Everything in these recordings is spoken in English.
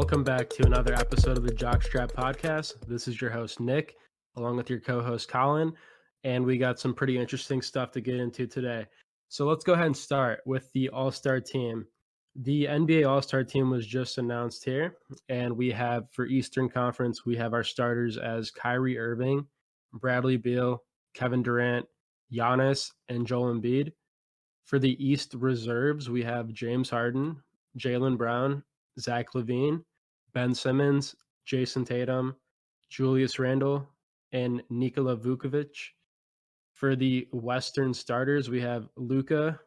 Welcome back to another episode of the Jockstrap Podcast. This is your host, Nick, along with your co-host, Colin, and we got some pretty interesting stuff to get into today. So let's go ahead and start with the All-Star team. The NBA All-Star team was just announced here, and we have, for Eastern Conference, we have our starters as Kyrie Irving, Bradley Beal, Kevin Durant, Giannis, and Joel Embiid. For the East reserves, we have James Harden, Jaylen Brown, Zach LaVine, Ben Simmons, Jason Tatum, Julius Randle, and Nikola Vukovic. For the Western starters, we have Luka,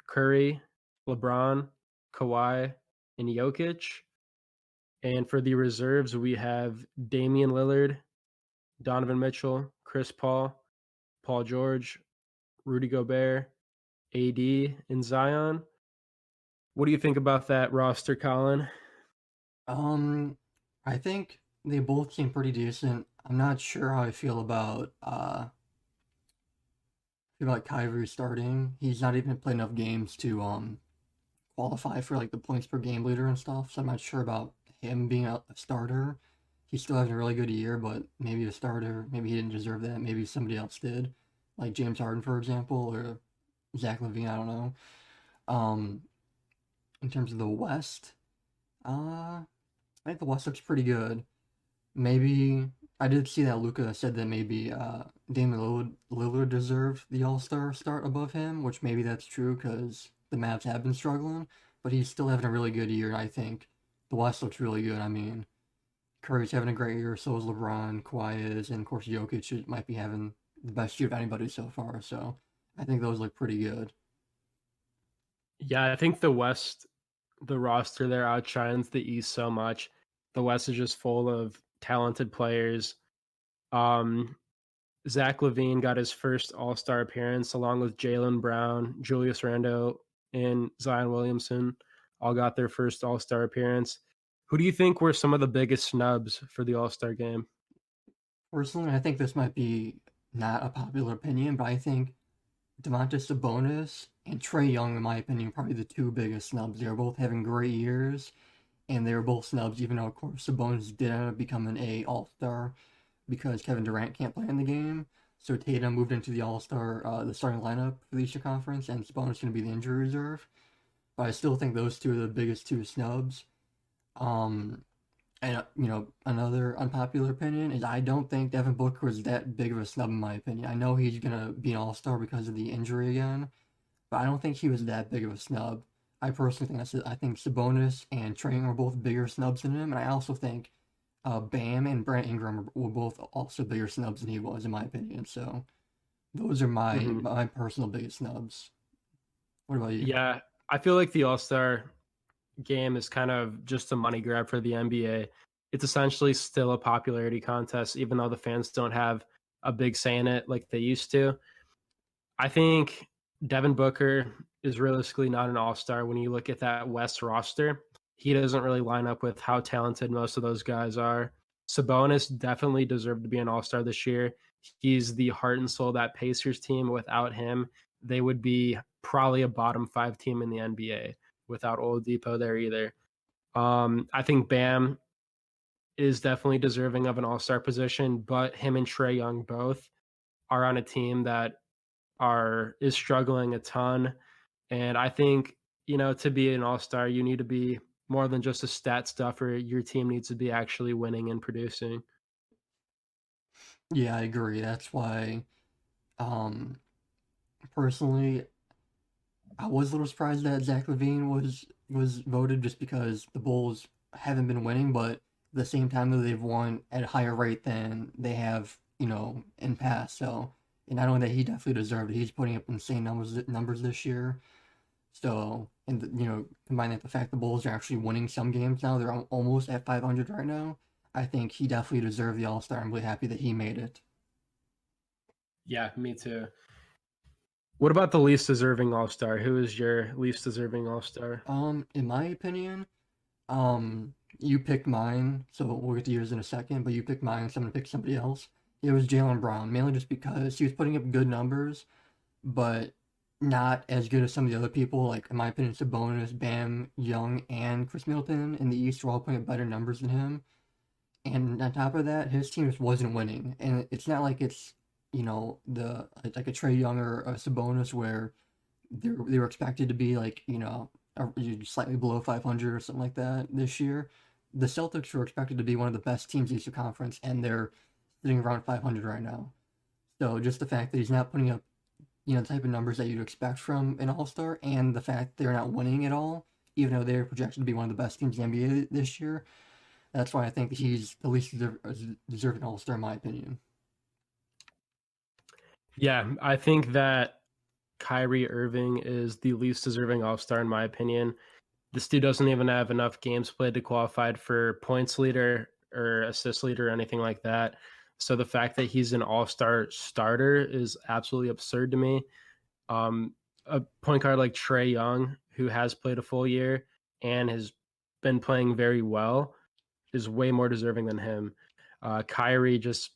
Curry, LeBron, Kawhi, and Jokic. And for the reserves, we have Damian Lillard, Donovan Mitchell, Chris Paul, Paul George, Rudy Gobert, AD, and Zion. What do you think about that roster, Colin? I think they both seem pretty decent. I'm not sure how I feel about Kyrie starting. He's not even played enough games to qualify for like the points per game leader and stuff, so I'm not sure about him being a starter. He's still having a really good year, but maybe a starter, maybe he didn't deserve that. Maybe somebody else did, like James Harden, for example, or Zach LaVine. I don't know. Um, in terms of the West, I think the West looks pretty good. Maybe I did see that Luca said that maybe Damian Lillard deserved the All-Star start above him, which maybe that's true because the Mavs have been struggling, but he's still having a really good year. I think the West looks really good. I mean, Curry's having a great year, so is LeBron, Kawhi is, and of course might be having the best year of anybody so far. So I think those look pretty good. Yeah, I think the West, the roster there outshines the East so much. The West is just full of talented players. Zach LaVine got his first All-Star appearance along with Jaylen Brown, Julius Randle, and Zion Williamson all got their first All-Star appearance. Who do you think were some of the biggest snubs for the All-Star game? Personally, I think this might be not a popular opinion, but I think Domantas Sabonis and Trae Young, in my opinion, are probably the two biggest snubs. They're both having great years, and they were both snubs, even though, of course, Sabonis did end up becoming a All-Star because Kevin Durant can't play in the game. So Tatum moved into the starting lineup for the Eastern Conference, and Sabonis is going to be the injury reserve. But I still think those two are the biggest two snubs. Um, another unpopular opinion is I don't think Devin Booker is that big of a snub in my opinion. I know he's gonna be an all-star because of the injury again, but I don't think he was that big of a snub. I personally I think Sabonis and Trae Young are both bigger snubs than him, and I also think Bam and Brent Ingram were both also bigger snubs than he was in my opinion. So those are Mm-hmm. my personal biggest snubs. What about you? Yeah, I feel like the All-Star game is kind of just a money grab for the NBA. It's essentially still a popularity contest, even though the fans don't have a big say in it like they used to. I think Devin Booker is realistically not an all-star when you look at that West roster. He doesn't really line up with how talented most of those guys are. Sabonis definitely deserved to be an all-star this year. He's the heart and soul of that Pacers team. Without him, they would be probably a bottom 5 team in the NBA without Oladipo there either. I think Bam is definitely deserving of an all-star position, but him and Trae Young both are on a team that is struggling a ton. And I think, to be an all-star, you need to be more than just a stat stuffer. Your team needs to be actually winning and producing. Yeah, I agree. That's why, um, personally, I was a little surprised that Zach LaVine was voted just because the Bulls haven't been winning, but at the same time though they've won at a higher rate than they have, in past. So, and not only that, he definitely deserved it. He's putting up insane numbers this year. So, and combine that with the fact the Bulls are actually winning some games now, they're almost at 500 right now. I think he definitely deserved the All Star. I'm really happy that he made it. Yeah, me too. What about the least deserving all-star? Who is your least deserving all-star? In my opinion. You picked mine, so we'll get to yours in a second, but you picked mine, so I'm gonna pick somebody else. It was Jaylen Brown, mainly just because he was putting up good numbers, but not as good as some of the other people. Like in my opinion, Sabonis, Bam, Young, and Chris Middleton in the East were all putting up better numbers than him. And on top of that, his team just wasn't winning. And it's not like it's the like a Trey Young or a Sabonis where they were expected to be like slightly below 500 or something like that this year. The Celtics were expected to be one of the best teams in the Eastern Conference, and they're sitting around 500 right now. So just the fact that he's not putting up the type of numbers that you'd expect from an All Star, and the fact they're not winning at all, even though they're projected to be one of the best teams in the NBA this year. That's why I think he's the least deserving All Star, in my opinion. Yeah, I think that Kyrie Irving is the least deserving All-Star in my opinion. This dude doesn't even have enough games played to qualify for points leader or assist leader or anything like that. So the fact that he's an All-Star starter is absolutely absurd to me. A point guard like Trey Young, who has played a full year and has been playing very well, is way more deserving than him. Kyrie just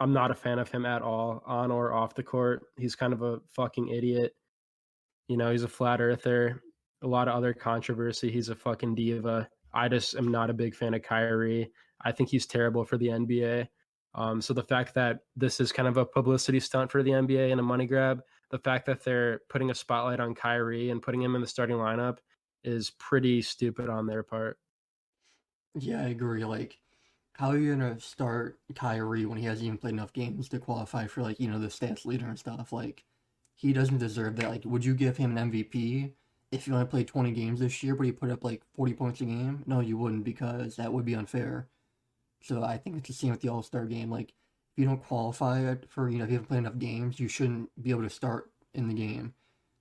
I'm not a fan of him at all, on or off the court. He's kind of a fucking idiot. He's a flat earther. A lot of other controversy. He's a fucking diva. I just am not a big fan of Kyrie. I think he's terrible for the NBA. So the fact that this is kind of a publicity stunt for the NBA and a money grab, the fact that they're putting a spotlight on Kyrie and putting him in the starting lineup is pretty stupid on their part. Yeah, I agree. Like, how are you gonna start Kyrie when he hasn't even played enough games to qualify for like the stats leader and stuff? Like, he doesn't deserve that. Like, would you give him an MVP if he only played 20 games this year, but he put up like 40 points a game? No, you wouldn't, because that would be unfair. So I think it's the same with the All Star game. Like, if you don't qualify for if you haven't played enough games, you shouldn't be able to start in the game.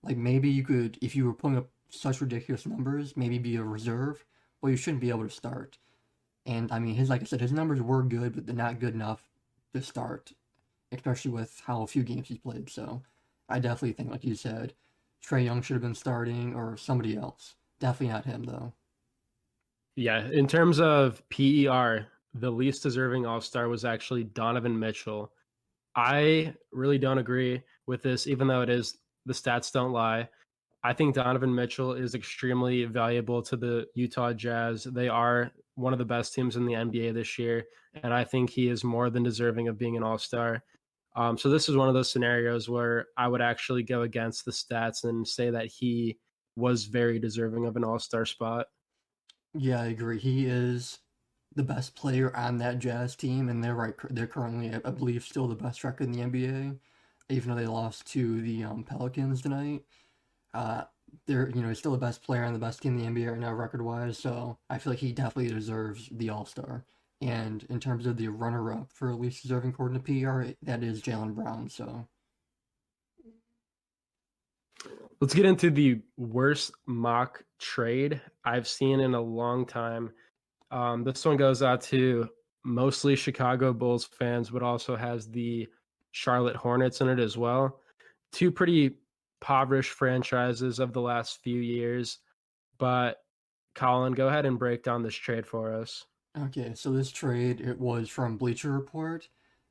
Like, maybe you could, if you were putting up such ridiculous numbers, maybe be a reserve, but you shouldn't be able to start. And I mean, like I said, his numbers were good, but they're not good enough to start, especially with how few games he's played. So I definitely think, like you said, Trey Young should have been starting or somebody else. Definitely not him, though. Yeah, in terms of PER, the least deserving All-Star was actually Donovan Mitchell. I really don't agree with this, even though the stats don't lie. I think Donovan Mitchell is extremely valuable to the Utah Jazz. They are one of the best teams in the NBA this year, and I think he is more than deserving of being an All-Star. So this is one of those scenarios where I would actually go against the stats and say that he was very deserving of an All-Star spot. Yeah, I agree. He is the best player on that Jazz team, and they're currently, I believe, still the best record in the NBA, even though they lost to the Pelicans tonight. Uh, they're he's still the best player on the best team in the NBA right now, record wise. So I feel like he definitely deserves the All Star. And in terms of the runner up for least deserving according to PR, that is Jaylen Brown. So Let's get into the worst mock trade I've seen in a long time. This one goes out to mostly Chicago Bulls fans, but also has the Charlotte Hornets in it as well. Two pretty impoverished franchises of the last few years. But Colin, go ahead and break down this trade for us. okay, so this trade it was from Bleacher Report.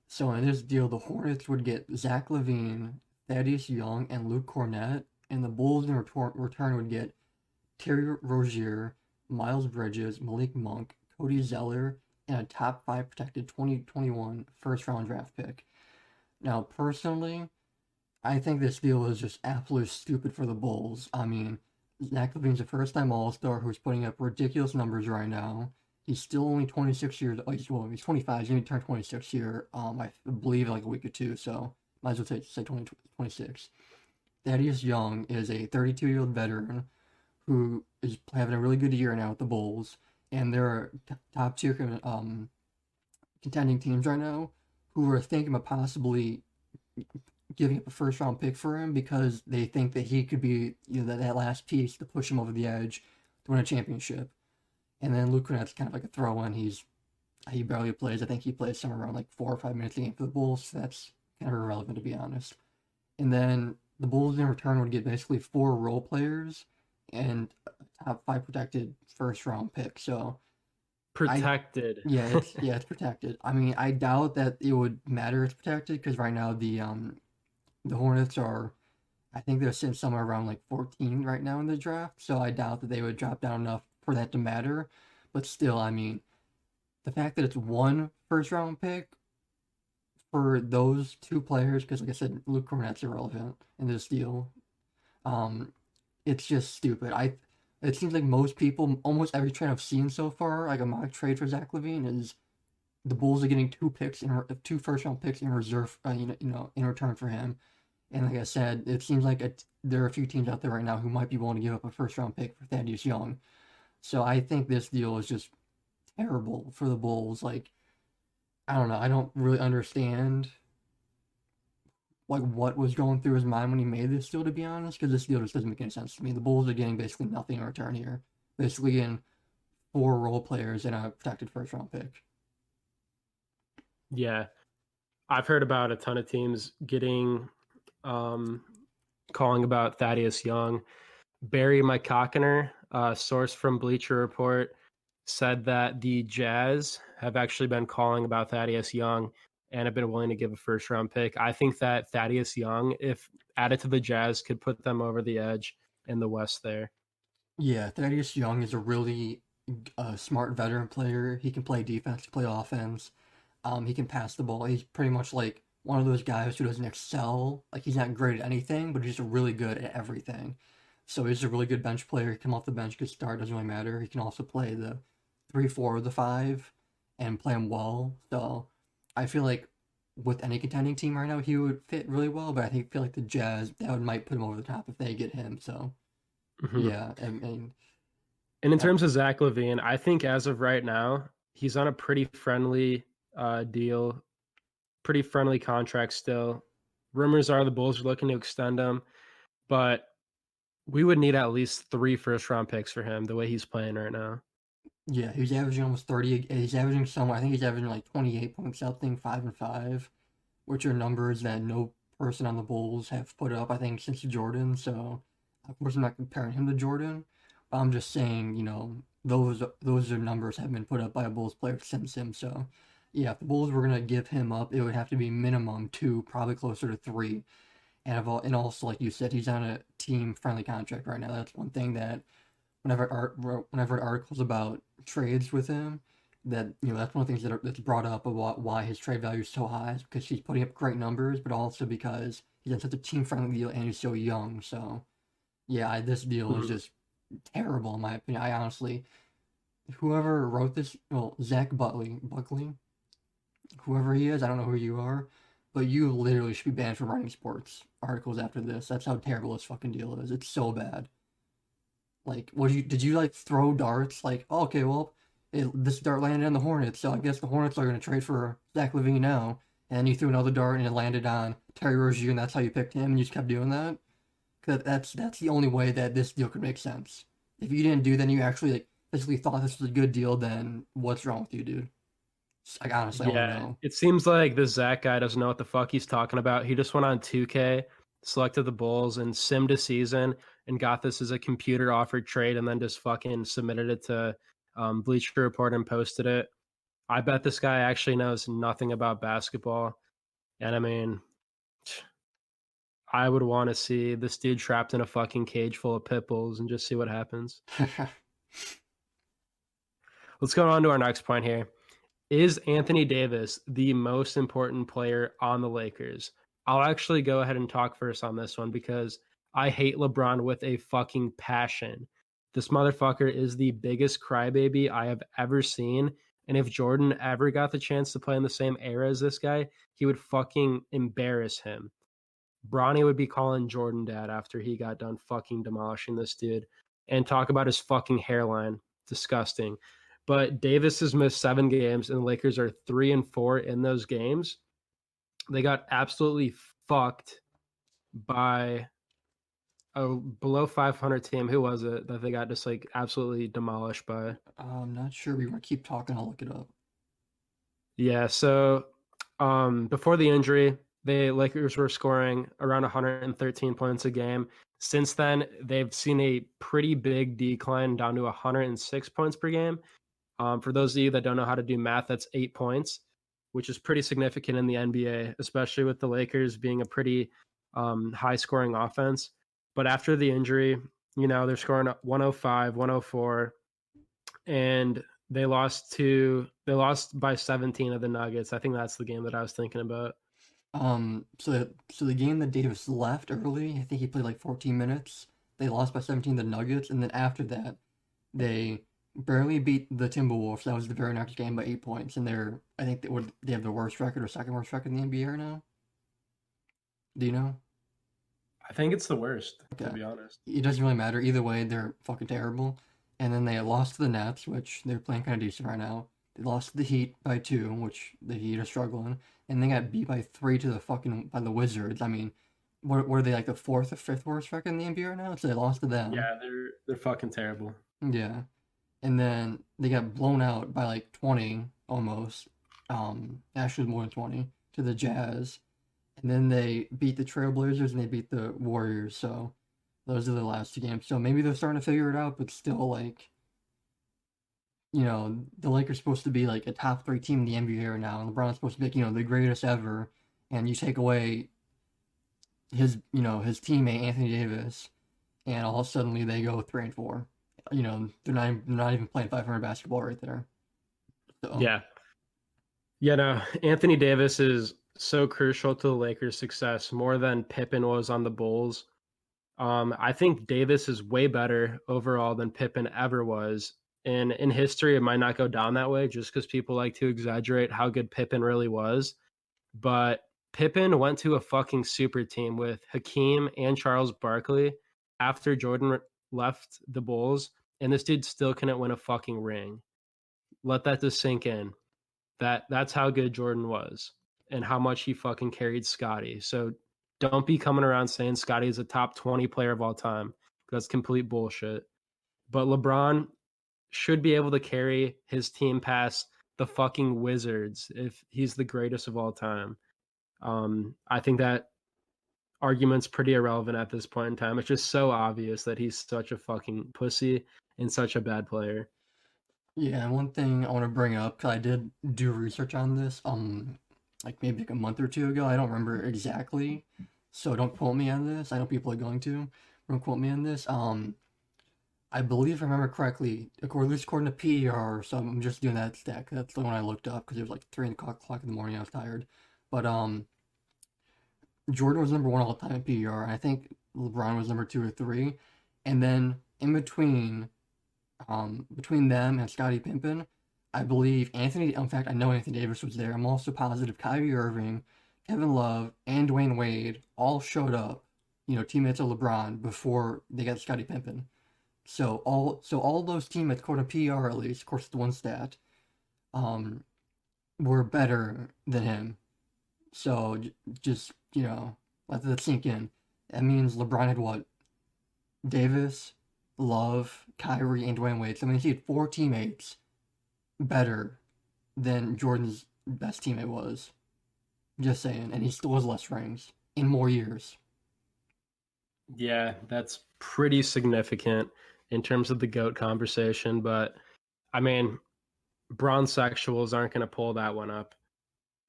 So in this deal, the Hornets would get Zach LaVine, Thaddeus Young, and Luke Cornett, and the Bulls in return would get Terry Rozier, Miles Bridges, Malik Monk, Cody Zeller, and a top 5 protected 2021 first round draft pick. Now, personally, I think this deal is just absolutely stupid for the Bulls. I mean, Zach LaVine's a first time All Star who's putting up ridiculous numbers right now. He's still only 26 years old. He's 25. He's going to turn 26 here, I believe, in like a week or two. So, might as well say 26. Thaddeus Young is a 32-year-old veteran who is having a really good year now with the Bulls, and there are top tier contending teams right now who are thinking about possibly giving up a first round pick for him because they think that he could be that last piece to push him over the edge to win a championship. And then Luke Cornett's kind of like a throw in. He barely plays. I think he plays somewhere around like 4 or 5 minutes a game for the Bulls. So that's kind of irrelevant to be honest. And then the Bulls in return would get basically 4 role players and a top 5 protected first round pick. So Protected. it's protected. I mean, I doubt that it would matter it's protected because right now the Hornets are I think they're sitting somewhere around like 14 right now in the draft, so I doubt that they would drop down enough for that to matter. But still, I mean, the fact that it's one first round pick for those two players, because like I said, Luke Cornett's irrelevant in this deal. Um, it's just stupid. It seems like most people, almost every trade I've seen so far, like a mock trade for Zach LaVine, is the Bulls are getting two first round picks in reserve, in return for him. And like I said, it seems like there are a few teams out there right now who might be willing to give up a first round pick for Thaddeus Young. So I think this deal is just terrible for the Bulls. Like, I don't know. I don't really understand like what was going through his mind when he made this deal, to be honest, because this deal just doesn't make any sense to me. The Bulls are getting basically nothing in return here, basically getting four role players and a protected first round pick. Yeah, I've heard about a ton of teams getting calling about Thaddeus Young. Barry McCockiner, a source from Bleacher Report, said that the Jazz have actually been calling about Thaddeus Young and have been willing to give a first round pick. I think that Thaddeus Young, if added to the Jazz, could put them over the edge in the West there. Yeah, Thaddeus Young is a really smart veteran player. He can play defense, play offense. He can pass the ball. He's pretty much like one of those guys who doesn't excel. Like he's not great at anything, but he's just really good at everything. So he's a really good bench player. He can come off the bench, could start, doesn't really matter. He can also play the 3, 4, or the 5 and play them well. So I feel like with any contending team right now, he would fit really well. But I feel like the Jazz, might put him over the top if they get him. So Mm-hmm. yeah, and And in uh, terms of Zach LaVine, I think as of right now, he's on a pretty friendly deal, pretty friendly contract still. Rumors are the Bulls are looking to extend him, but we would need at least 3 first round picks for him the way he's playing right now. yeah, he's averaging almost 30. He's averaging somewhere. I think he's averaging like 28 point something, 5 and 5, which are numbers that no person on the Bulls have put up, I think, since Jordan. So, of course, I'm not comparing him to Jordan, but I'm just saying, those are numbers have been put up by a Bulls player since him. So, yeah, if the Bulls were gonna give him up, it would have to be minimum 2, probably closer to 3. And also, like you said, he's on a team friendly contract right now. That's one thing that whenever I read articles about trades with him, that that's one of the things that's brought up about why his trade value is so high, is because he's putting up great numbers, but also because he's on such a team friendly deal and he's so young. So yeah, this deal is Mhm. just terrible in my opinion. I honestly, whoever wrote this, well, Zach Buckley, whoever he is, I don't know who you are, but you literally should be banned from writing sports articles after this. That's how terrible this fucking deal is. It's so bad. Like, did you like throw darts? Like, oh, okay, well, this dart landed on the Hornets, so I guess the Hornets are going to trade for Zach LaVine now. And you threw another dart and it landed on Terry Rozier, and that's how you picked him, and you just kept doing that. Cause that's the only way that this deal could make sense. If you didn't do, then you actually like basically thought this was a good deal. Then what's wrong with you, dude? Like honestly, I want to Yeah, know. it seems like this Zach guy doesn't know what the fuck he's talking about. He just went on 2K, selected the Bulls, and simmed a season and got this as a computer offered trade, and then just fucking submitted it to Bleacher Report and posted it. I bet this guy actually knows nothing about basketball. And I mean, I would want to see this dude trapped in a fucking cage full of pit bulls and just see what happens. Let's go on to our next point here. Is Anthony Davis the most important player on the Lakers? I'll actually go ahead and talk first on this one because I hate LeBron with a fucking passion. This motherfucker is the biggest crybaby I have ever seen. And if Jordan ever got the chance to play in the same era as this guy, he would fucking embarrass him. Bronny would be calling Jordan dad after he got done fucking demolishing this dude and talk about his fucking hairline. Disgusting. But Davis has missed 7 games, and the Lakers are 3-4 in those games. They got absolutely fucked by a below 500 team. Who was it that they got just like absolutely demolished by? I'm not sure. We want to keep talking. I'll look it up. Yeah, so before the injury, the Lakers were scoring around 113 points a game. Since then, they've seen a pretty big decline down to 106 points per game. For those of you that don't know how to do math, that's 8 points, which is pretty significant in the NBA, especially with the Lakers being a pretty high scoring offense. But after the injury, they're scoring 105, 104, and they lost by 17 of the Nuggets. I think that's the game that I was thinking about. So the game that Davis left early, I think he played like 14 minutes. They lost by 17 to the Nuggets, and then after that, they barely beat the Timberwolves. That was the very next game by 8 points, and I think they have the worst record or second worst record in the NBA right now. Do you know? I think it's the worst, to Okay. be honest. It doesn't really matter. Either way, they're fucking terrible. And then they lost to the Nets, which they're playing kind of decent right now. They lost to the Heat by 2, which the Heat are struggling. And they got beat by 3 by the Wizards. I mean, what were they, like the fourth or fifth worst record in the NBA right now? So they lost to them. Yeah, they're fucking terrible. Yeah. And then they got blown out by like 20 almost. Actually more than 20 to the Jazz. And then they beat the Trailblazers and they beat the Warriors. So those are the last 2 games. So maybe they're starting to figure it out, but still, like, the Lakers supposed to be like a top 3 team in the NBA right now, and LeBron's supposed to be, like, the greatest ever. And you take away his teammate Anthony Davis, and all suddenly they go 3-4. They're not even playing 500 basketball right there. So Yeah. Yeah, no, Anthony Davis is so crucial to the Lakers' success, more than Pippen was on the Bulls. I think Davis is way better overall than Pippen ever was. And in history, it might not go down that way just because people like to exaggerate how good Pippen really was. But Pippen went to a fucking super team with Hakeem and Charles Barkley after Jordan left the Bulls, and this dude still couldn't win a fucking ring. Let that just sink in. That's how good Jordan was and how much he fucking carried Scotty. So don't be coming around saying Scotty is a top 20 player of all time. That's complete bullshit. But LeBron should be able to carry his team past the fucking Wizards if he's the greatest of all time. I think that argument's pretty irrelevant at this point in time. It's just so obvious that he's such a fucking pussy and such a bad player. yeah, and one thing I want to bring up, because I did do research on this, like maybe like a month or 2 ago. I don't remember exactly, so don't quote me on this. I know people are going to. Don't quote me on this. I believe if I remember correctly, at least according to PER, so I'm just doing that stat. That's the one I looked up because it was like 3 o'clock in the morning. I was tired, but Jordan was number 1 all time in PER, and I think LeBron was number 2 or 3, and then in between them and Scottie Pippen, I believe in fact, I know Anthony Davis was there. I'm also positive Kyrie Irving, Kevin Love, and Dwayne Wade all showed up, teammates of LeBron before they got Scottie Pippen. So all those teammates, according to PR at least, of course, the one stat, um, were better than him. So just, let that sink in. That means LeBron had what? Davis, Love, Kyrie, and Dwayne Wade. So I mean, he had 4 teammates better than Jordan's best teammate was. Just saying. And he still has less rings in more years. Yeah, that's pretty significant in terms of the GOAT conversation. But I mean, bronze sexuals aren't going to pull that one up.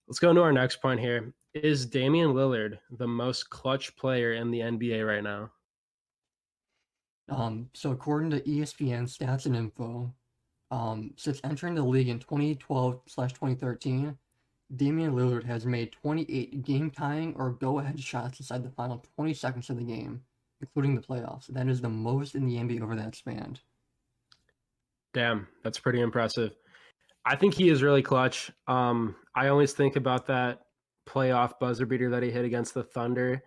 Let's go into our next point here. Is Damian Lillard the most clutch player in the NBA right now? So according to ESPN Stats and Info, since entering the league in 2012/2013, Damian Lillard has made 28 game-tying or go-ahead shots inside the final 20 seconds of the game, including the playoffs. That is the most in the NBA over that span. Damn, that's pretty impressive. I think he is really clutch. I always think about that playoff buzzer beater that he hit against the Thunder.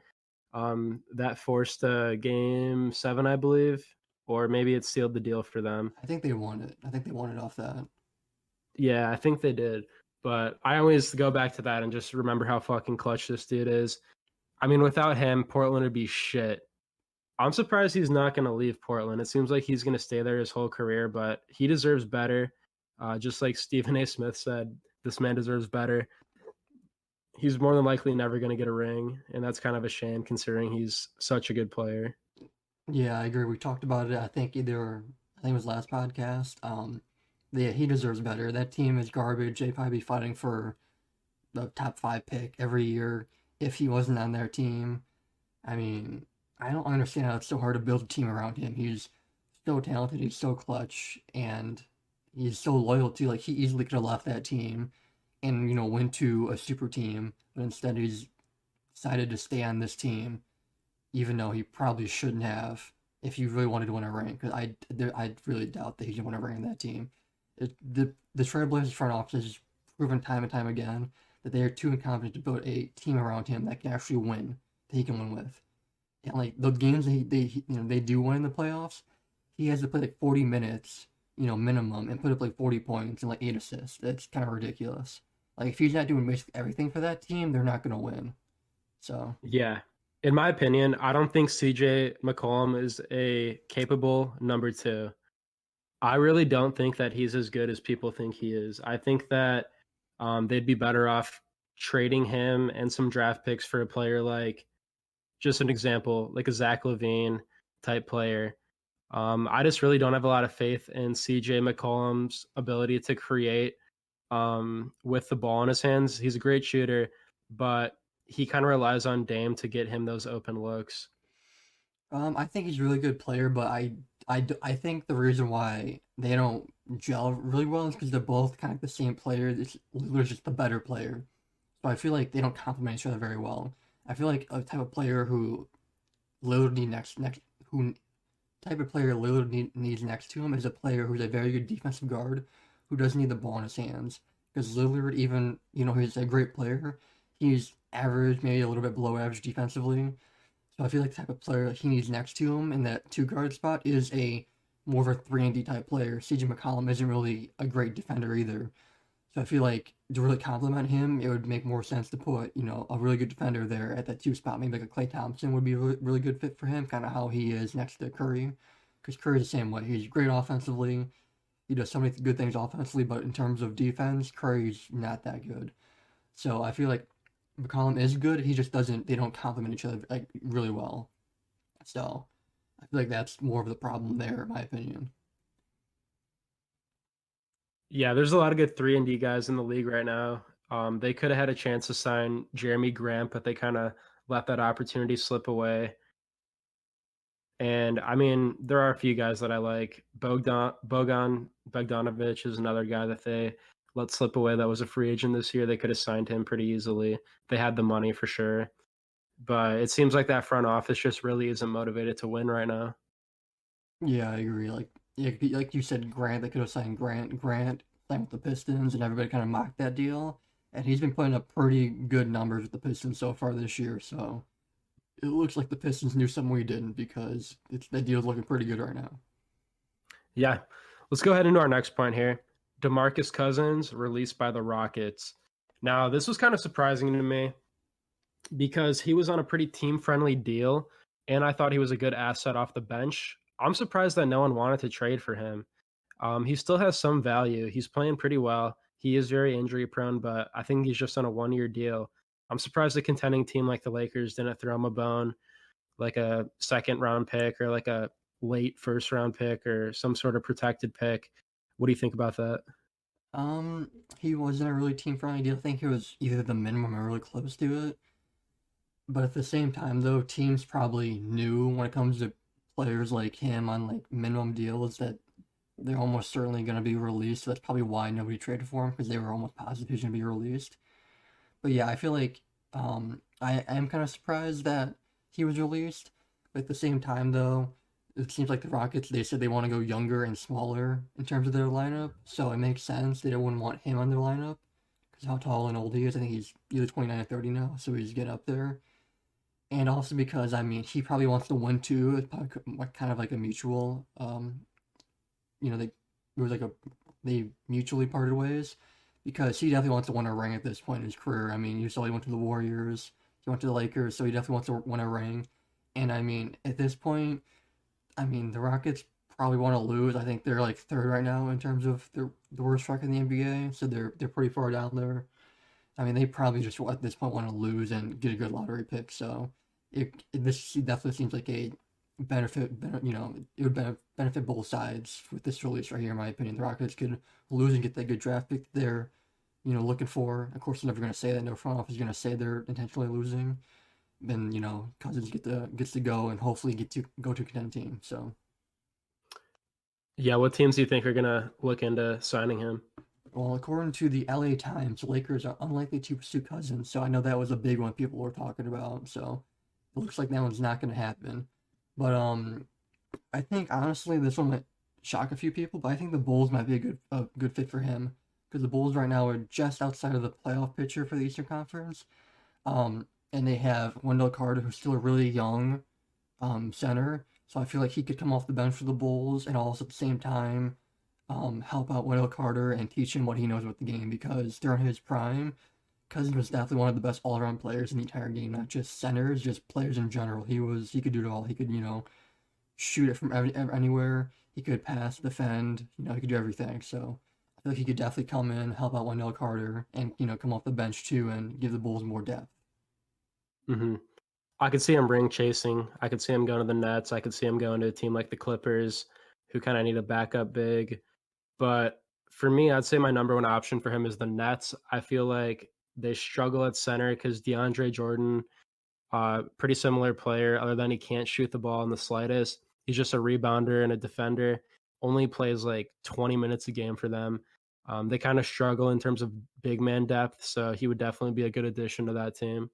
That forced game 7, I believe, or maybe it sealed the deal for them. I think they won it. I think they won it off that. Yeah, I think they did. But I always go back to that and just remember how fucking clutch this dude is. I mean, without him, Portland would be shit. I'm surprised he's not going to leave Portland. It seems like he's going to stay there his whole career, but he deserves better. Just like Stephen A. Smith said, this man deserves better. He's more than likely never going to get a ring, and that's kind of a shame considering he's such a good player. Yeah, I agree. We talked about it. I think it was last podcast. Yeah, he deserves better. That team is garbage. They'd probably be fighting for the top 5 pick every year if he wasn't on their team. I mean, I don't understand how it's so hard to build a team around him. He's so talented, he's so clutch, and he's so loyal to, like, he easily could have left that team and, went to a super team, but instead he's decided to stay on this team, even though he probably shouldn't have if he really wanted to win a ring, because I really doubt that he can win a ring in that team. The Trailblazers front office has proven time and time again that they are too incompetent to build a team around him that can actually win, that he can win with. And like the games they do win in the playoffs, he has to play like 40 minutes, minimum, and put up like 40 points and like 8 assists. That's kind of ridiculous. Like if he's not doing basically everything for that team, they're not gonna win. So Yeah. In my opinion, I don't think CJ McCollum is a capable number two. I really don't think that he's as good as people think he is. I think that they'd be better off trading him and some draft picks for a player like, just an example, like a Zach LaVine type player. I just really don't have a lot of faith in CJ McCollum's ability to create with the ball in his hands. He's a great shooter, but he kind of relies on Dame to get him those open looks. I think he's a really good player, but I think the reason why they don't gel really well is because they're both kind of the same player. Lillard's just the better player. So I feel like they don't complement each other very well. I feel like a type of player who Lillard need next who type of player needs next to him is a player who's a very good defensive guard who doesn't need the ball in his hands. Because Lillard, even he's a great player, he's average, maybe a little bit below average defensively. So I feel like the type of player he needs next to him in that two guard spot is a more of a 3-and-D type player. CJ McCollum isn't really a great defender either. So I feel like to really complement him, it would make more sense to put, a really good defender there at that two spot. Maybe like a Klay Thompson would be a really good fit for him, kind of how he is next to Curry. Because Curry's the same way. He's great offensively. He does so many good things offensively, but in terms of defense, Curry's not that good. So I feel like McCollum is good. He just doesn't. They don't complement each other like really well. So I feel like that's more of the problem there, in my opinion. Yeah, there's a lot of good 3-and-D guys in the league right now. They could have had a chance to sign Jeremy Grant, but they kind of let that opportunity slip away. And I mean, there are a few guys that I like. Bogan Bogdanovich is another guy that they let slip away that was a free agent this year. They could have signed him pretty easily. They had the money for sure. But it seems like that front office just really isn't motivated to win right now. Yeah, I agree. Like, yeah, like you said, Grant. They could have signed Grant. Grant signed with the Pistons, and everybody kind of mocked that deal. And he's been putting up pretty good numbers with the Pistons so far this year. So it looks like the Pistons knew something we didn't because that deal's looking pretty good right now. Yeah. Let's go ahead into our next point here. DeMarcus Cousins released by the Rockets. Now, this was kind of surprising to me because he was on a pretty team-friendly deal, and I thought he was a good asset off the bench. I'm surprised that no one wanted to trade for him. He still has some value. He's playing pretty well. He is very injury prone, but I think he's just on a 1-year deal. I'm surprised a contending team like the Lakers didn't throw him a bone, like a second round pick or like a late first round pick or some sort of protected pick. What do you think about that? He wasn't a really team friendly deal. I think he was either the minimum or really close to it. But at the same time, though, teams probably knew when it comes to players like him on like minimum deals that they're almost certainly going to be released. So that's probably why nobody traded for him because they were almost positive he's going to be released. But yeah, I feel like I am kind of surprised that he was released. But at the same time, though, it seems like the Rockets, they said they want to go younger and smaller in terms of their lineup. So it makes sense. They wouldn't want him on their lineup because how tall and old he is. I think he's either 29 or 30 now. So he's getting up there. And also because, I mean, he probably wants to win too. It's probably kind of like a mutual, they, it was like they mutually parted ways because he definitely wants to win a ring at this point in his career. I mean, you saw he went to the Warriors, he went to the Lakers, so he definitely wants to win a ring. And I mean, at this point, I mean, the Rockets probably want to lose. I think they're like third right now in terms of the worst record in the NBA, so they're pretty far down there. I mean, they probably just at this point want to lose and get a good lottery pick. So this definitely seems like a it would benefit both sides with this release right here, in my opinion. The Rockets could lose and get that good draft pick they're looking for. Of course, they're never going to say that. No front office is going to say they're intentionally losing. then Cousins gets to go and hopefully get to go to a contending team. So. Yeah, what teams do you think are gonna look into signing him? Well, according to the LA Times, the Lakers are unlikely to pursue Cousins, so I know that was a big one people were talking about. So it looks like that one's not going to happen. But I think honestly this one might shock a few people, but I think the Bulls might be a good fit for him because the Bulls right now are just outside of the playoff picture for the Eastern Conference. And they have Wendell Carter, who's still a really young center, so I feel like he could come off the bench for the Bulls and also at the same time help out Wendell Carter and teach him what he knows about the game because during his prime, Cousins was definitely one of the best all-around players in the entire game, not just centers, just players in general. He could do it all. He could shoot it from anywhere. He could pass, defend. He could do everything. So I feel like he could definitely come in, help out Wendell Carter, and come off the bench too and give the Bulls more depth. Hmm. I could see him ring chasing. I could see him going to the Nets. I could see him going to a team like the Clippers, who kind of need a backup big. But for me, I'd say my number one option for him is the Nets. I feel like they struggle at center because DeAndre Jordan, pretty similar player, other than he can't shoot the ball in the slightest. He's just a rebounder and a defender. Only plays like 20 minutes a game for them. They kind of struggle in terms of big man depth, so he would definitely be a good addition to that team.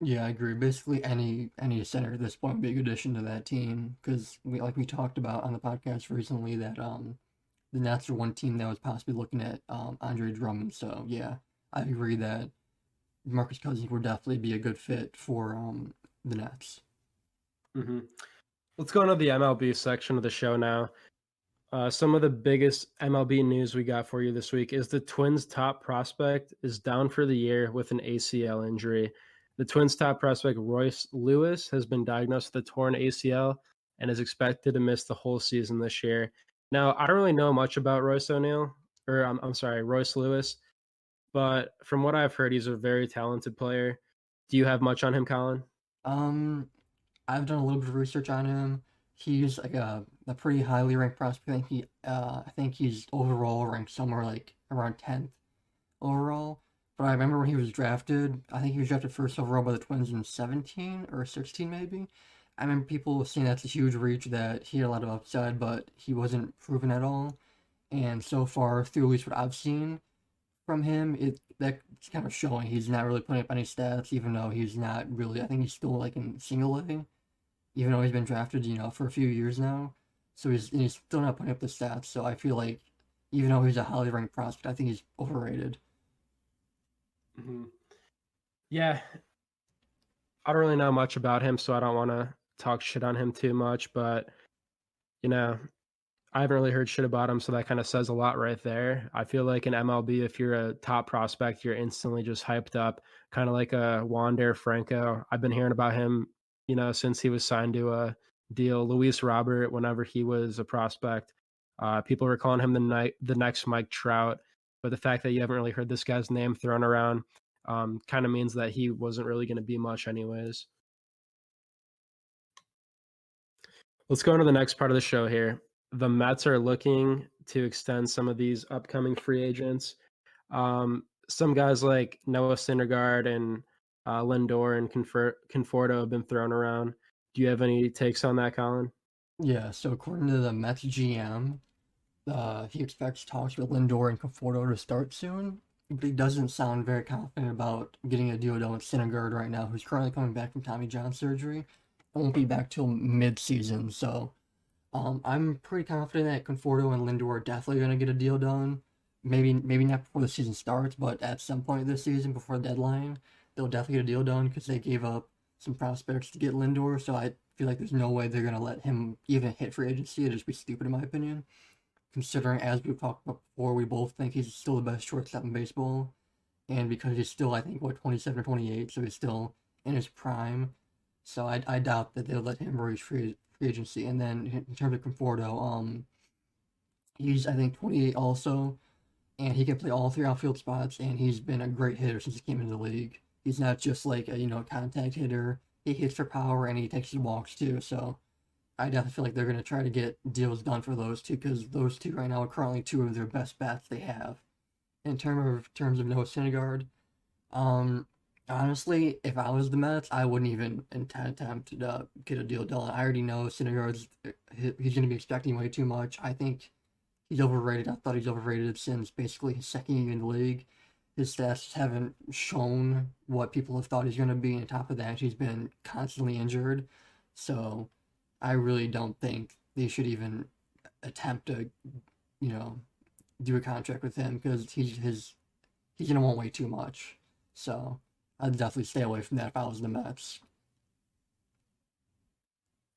Yeah, I agree. Basically, any center at this point would be a good addition to that team because we talked about on the podcast recently that the Nets are one team that was possibly looking at Andre Drummond. So yeah, I agree that Marcus Cousins would definitely be a good fit for the Nets. Hmm. Let's go into the MLB section of the show now. Some of the biggest MLB news we got for you this week is the Twins' top prospect is down for the year with an ACL injury. The Twins' top prospect, Royce Lewis, has been diagnosed with a torn ACL and is expected to miss the whole season this year. Now, I don't really know much about Royce O'Neal, or I'm sorry, Royce Lewis, but from what I've heard, he's a very talented player. Do you have much on him, Colin? Um, I've done a little bit of research on him. He's like a pretty highly ranked prospect. I think he's overall ranked somewhere like around 10th overall. But I remember when he was drafted, I think he was drafted first overall by the Twins in 17 or 16 maybe. I remember people saying that's a huge reach, that he had a lot of upside, but he wasn't proven at all. And so far, through at least what I've seen from him, that's kind of showing he's not really putting up any stats, even though he's not really. I think he's still like in single A, even though he's been drafted, for a few years now. So he's still not putting up the stats. So I feel like even though he's a highly ranked prospect, I think he's overrated. Hmm. Yeah, I don't really know much about him, so I don't want to talk shit on him too much. But you know, I haven't really heard shit about him, so that kind of says a lot right there. I feel like in MLB, if you're a top prospect, you're instantly just hyped up, kind of like a Wander Franco. I've been hearing about him, since he was signed to a deal. Luis Robert, whenever he was a prospect, people were calling him the next Mike Trout. But the fact that you haven't really heard this guy's name thrown around kind of means that he wasn't really going to be much, anyways. Let's go into the next part of the show here. The Mets are looking to extend some of these upcoming free agents. Some guys like Noah Syndergaard and Lindor and Conforto have been thrown around. Do you have any takes on that, Colin? Yeah. So according to the Mets GM, he expects talks with Lindor and Conforto to start soon, but he doesn't sound very confident about getting a deal done with Syndergaard right now, who's currently coming back from Tommy John surgery. Won't be back till mid-season, so I'm pretty confident that Conforto and Lindor are definitely going to get a deal done. Maybe not before the season starts, but at some point this season, before the deadline, they'll definitely get a deal done because they gave up some prospects to get Lindor. So I feel like there's no way they're going to let him even hit free agency. It'd just be stupid in my opinion, considering as we've talked about before, we both think he's still the best shortstop in baseball, and because he's still, I think, what, 27 or 28, so he's still in his prime. So I doubt that they'll let him reach free agency. And then in terms of Conforto, he's, I think, 28 also, and he can play all three outfield spots, and he's been a great hitter since he came into the league. He's not just like a contact hitter. He hits for power and he takes his walks too. So I definitely feel like they're gonna try to get deals done for those two because those two right now are currently two of their best bats they have. In terms of Noah Syndergaard, um, Honestly, if I was the Mets, I wouldn't even attempt to get a deal done. I already know Syndergaard's he's going to be expecting way too much. I think he's overrated. I thought he's overrated since basically his second year in the league. His stats haven't shown what people have thought he's going to be. And on top of that, he's been constantly injured. So I really don't think they should even attempt to, you know, do a contract with him because he's going to want way too much. So I'd definitely stay away from that if I was the Mets.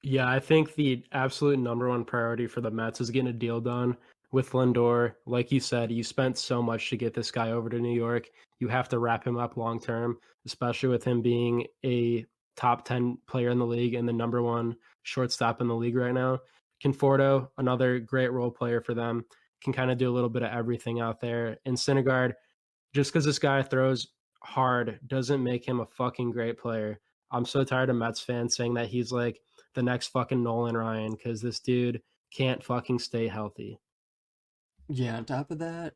Yeah, I think the absolute number one priority for the Mets is getting a deal done with Lindor. Like you said, you spent so much to get this guy over to New York. You have to wrap him up long term, especially with him being a top 10 player in the league and the number one shortstop in the league right now. Conforto, another great role player for them, can kind of do a little bit of everything out there. And Syndergaard, just because this guy throws hard doesn't make him a fucking great player. I'm so tired of Mets fans saying that he's like the next fucking Nolan Ryan because this dude can't fucking stay healthy. Yeah, on top of that,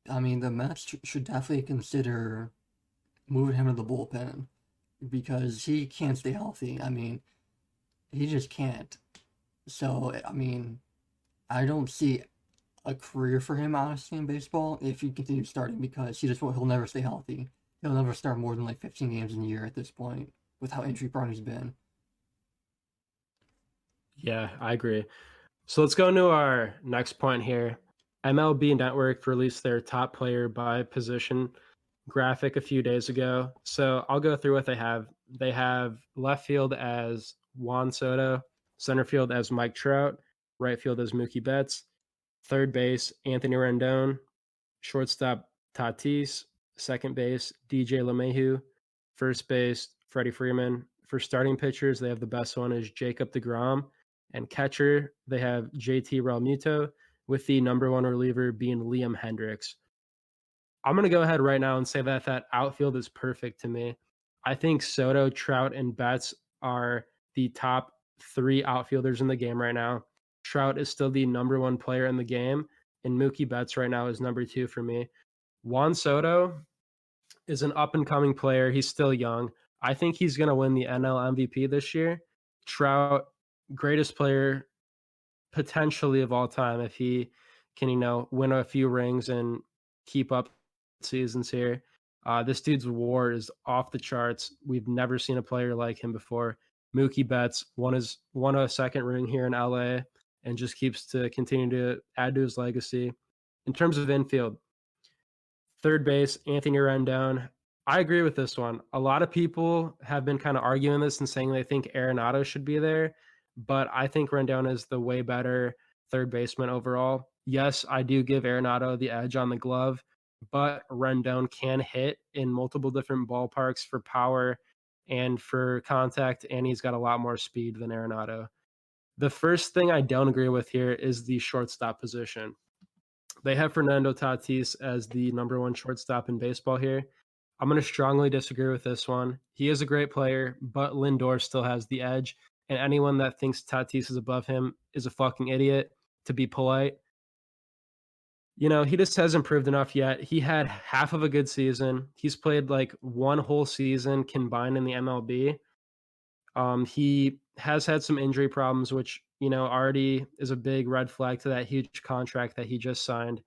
I mean, the Mets should definitely consider moving him to the bullpen because he can't stay healthy. I mean, he just can't. So, I mean, I don't see a career for him, honestly, in baseball if he continues starting because he'll never stay healthy. He'll never start more than like 15 games in a year at this point with how injury prone he's been. Yeah, I agree. So let's go into our next point here. MLB Network released their top player by position graphic a few days ago. So I'll go through what they have. They have left field as Juan Soto, center field as Mike Trout, right field as Mookie Betts, third base Anthony Rendon, shortstop Tatis, second base DJ LeMahieu, first base Freddie Freeman. For starting pitchers, they have the best one is Jacob DeGrom, and catcher they have JT Realmuto, with the number one reliever being Liam Hendricks. I'm going to go ahead right now and say that that outfield is perfect to me. I think Soto, Trout, and Betts are the top three outfielders in the game right now. Trout is still the number one player in the game, and Mookie Betts right now is number two for me. Juan Soto is an up and coming player. He's still young. I think he's going to win the NL MVP this year. Trout, greatest player potentially of all time if he can, win a few rings and keep up seasons here. This dude's WAR is off the charts. We've never seen a player like him before. Mookie Betts won a second ring here in LA and just keeps to continue to add to his legacy. In terms of infield, third base, Anthony Rendon. I agree with this one. A lot of people have been kind of arguing this and saying they think Arenado should be there, but I think Rendon is the way better third baseman overall. Yes, I do give Arenado the edge on the glove, but Rendon can hit in multiple different ballparks for power and for contact, and he's got a lot more speed than Arenado. The first thing I don't agree with here is the shortstop position. They have Fernando Tatis as the number one shortstop in baseball here. I'm going to strongly disagree with this one. He is a great player, but Lindor still has the edge. And anyone that thinks Tatis is above him is a fucking idiot, to be polite. He just hasn't proved enough yet. He had half of a good season. He's played like one whole season combined in the MLB. He has had some injury problems, which, already is a big red flag to that huge contract that he just signed.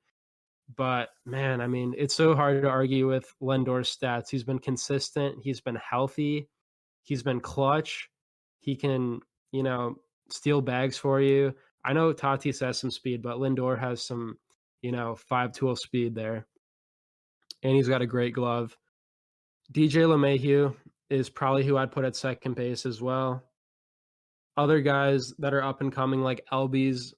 But man, I mean, it's so hard to argue with Lindor's stats. He's been consistent. He's been healthy. He's been clutch. He can, you know, steal bags for you. I know Tatis has some speed, but Lindor has some, five-tool speed there. And he's got a great glove. DJ LeMahieu is probably who I'd put at second base as well. Other guys that are up and coming, like LB's,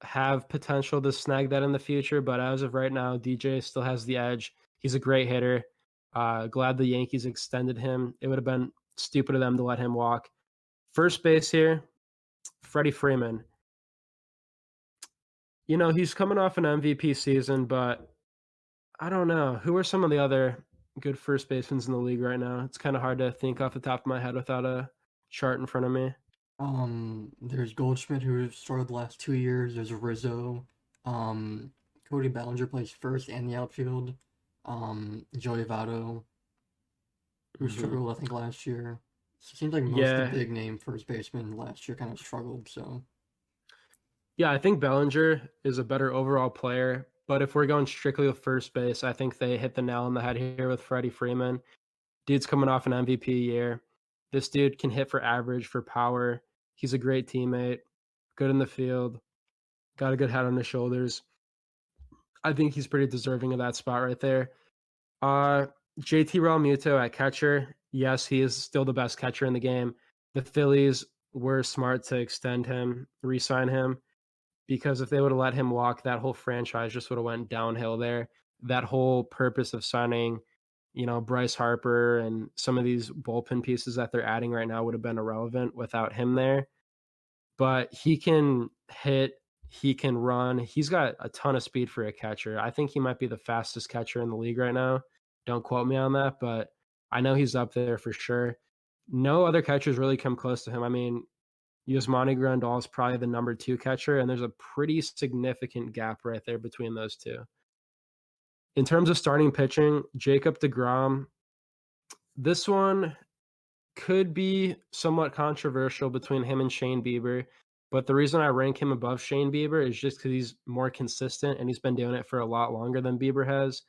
have potential to snag that in the future, but as of right now, DJ still has the edge. He's a great hitter. Glad the Yankees extended him. It would have been stupid of them to let him walk. First base here, Freddie Freeman. He's coming off an MVP season, but I don't know. Who are some of the other good first basemen in the league right now? It's kind of hard to think off the top of my head without a chart in front of me. There's Goldschmidt who started the last 2 years. There's Rizzo. Um, Cody Bellinger plays first and the outfield. Joey Votto. who Hmm. struggled, I think, last year. So it seems like most of Yeah, the big name first basemen last year kind of struggled. So yeah, I think Bellinger is a better overall player, but if we're going strictly with first base, I think they hit the nail on the head here with Freddie Freeman. Dude's coming off an MVP year. This dude can hit for average, for power. He's a great teammate, good in the field, got a good head on his shoulders. I think he's pretty deserving of that spot right there. Uh, JT Realmuto at catcher. Yes, he is still the best catcher in the game. The Phillies were smart to extend him, re-sign him, because if they would have let him walk, that whole franchise just would have went downhill there. That whole purpose of signing, Bryce Harper and some of these bullpen pieces that they're adding right now would have been irrelevant without him there. But he can hit, he can run. He's got a ton of speed for a catcher. I think he might be the fastest catcher in the league right now. Don't quote me on that, but I know he's up there for sure. No other catchers really come close to him. I mean, Yasmani Grandal is probably the number 2 catcher, and there's a pretty significant gap right there between those two. In terms of starting pitching, Jacob deGrom, this one could be somewhat controversial between him and Shane Bieber, but the reason I rank him above Shane Bieber is just because he's more consistent and he's been doing it for a lot longer than Bieber has.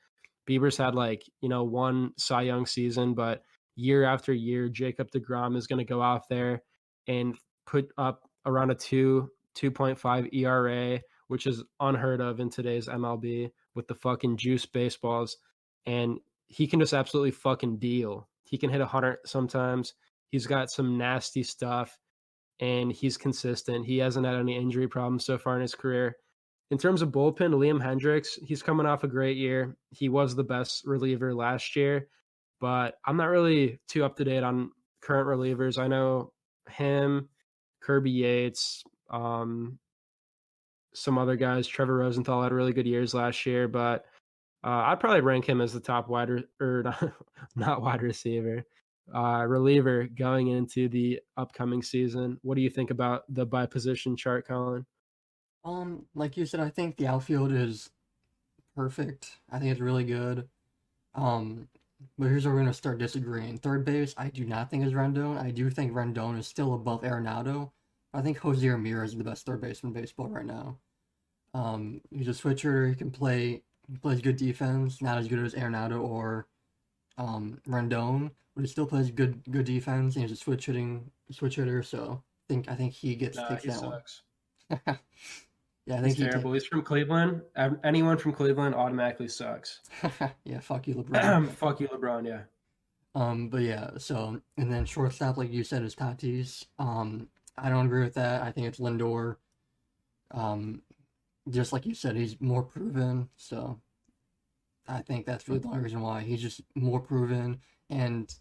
Bieber's had one Cy Young season, but year after year, Jacob deGrom is going to go out there and put up around a 2.5 ERA, which is unheard of in today's MLB with the fucking juice baseballs. And he can just absolutely fucking deal. He can hit 100 sometimes. He's got some nasty stuff and he's consistent. He hasn't had any injury problems so far in his career. In terms of bullpen, Liam Hendricks, he's coming off a great year. He was the best reliever last year, but I'm not really too up to date on current relievers. I know him, Kirby Yates, some other guys. Trevor Rosenthal had really good years last year, but I'd probably rank him as the top or not wide receiver, reliever going into the upcoming season. What do you think about the by position chart, Colin? like you said, I think the outfield is perfect. I think it's really good. Um, but here's where we're gonna start disagreeing. Third base, I do not think is Rendon. I do think Rendon is still above Arenado. I think Jose Ramirez is the best third baseman in baseball right now. He's a switcher. He can play. He plays good defense. Not as good as Arenado or Rendon, but he still plays good defense. And he's a switch hitter. So I think he Nah, takes he that one. sucks. Yeah, I He's think he terrible. takes. He's from Cleveland. Anyone from Cleveland automatically sucks. Yeah, fuck you, LeBron. Fuck you, LeBron. Yeah. But yeah, so and then shortstop, like you said, is Tatis. I don't agree with that. I think it's Lindor. Um, just like you said, he's more proven. So I think that's really the only reason why he's just more proven, and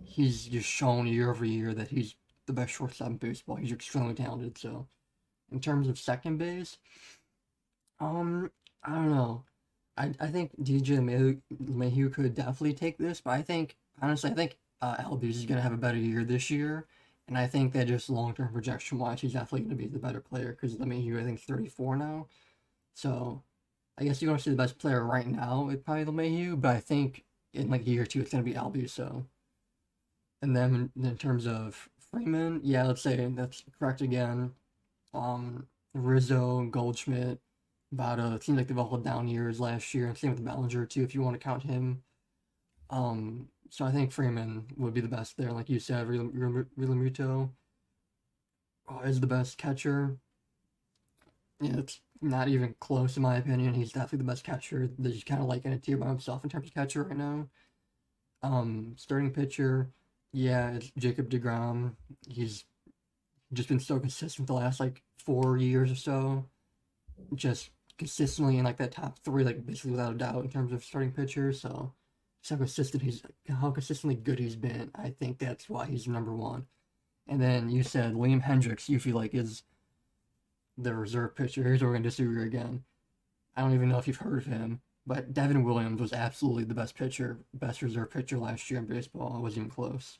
he's just shown year over year that he's the best shortstop in baseball. He's extremely talented. So in terms of second base, um, I don't know. I think DJ Mayhew could definitely take this, but I think honestly, I think Albies is gonna have a better year this year, and I think that just long term projection wise, he's definitely gonna be the better player because Mayhew I think 34 now, so I guess you're gonna say the best player right now it's probably Mayhew, but I think in like a year or two it's gonna be Albies. So and then in terms of Freeman, yeah, let's say that's correct again. Rizzo, Goldschmidt, Votto. It seems like they've all had down years last year. Same with Bellinger too, if you want to count him. So I think Freeman would be the best there, like you said. Realmuto is the best catcher. Yeah, it's not even close in my opinion. He's definitely the best catcher. They're just kind of like in a tier by himself in terms of catcher right now. Starting pitcher, yeah, it's Jacob deGrom. He's just been so consistent the last like 4 years or so. Just consistently in like that top three, like basically without a doubt in terms of starting pitcher. So how consistently good he's been. I think that's why he's number one. And then you said Liam Hendricks, you feel like is the reserve pitcher. Here's where we're gonna disagree again. I don't even know if you've heard of him, but Devin Williams was absolutely the best pitcher, best reserve pitcher last year in baseball. It wasn't even close.